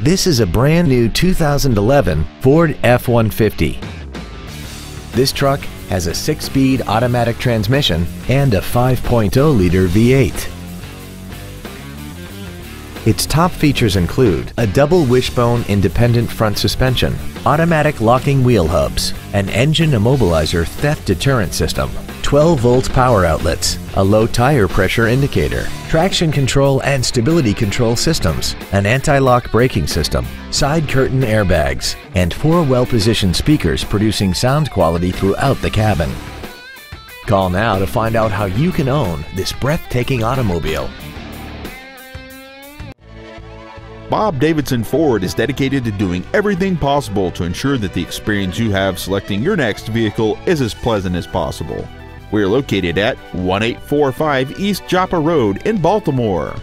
This is a brand new 2011 Ford F-150. This truck has a 6-speed automatic transmission and a 5.0-liter V8. Its top features include a double wishbone independent front suspension, automatic locking wheel hubs, an engine immobilizer theft deterrent system, 12-volt power outlets, a low tire pressure indicator, traction control and stability control systems, an anti-lock braking system, side curtain airbags, and 4 well-positioned speakers producing sound quality throughout the cabin. Call now to find out how you can own this breathtaking automobile. Bob Davidson Ford is dedicated to doing everything possible to ensure that the experience you have selecting your next vehicle is as pleasant as possible. We are located at 1845 East Joppa Road in Baltimore.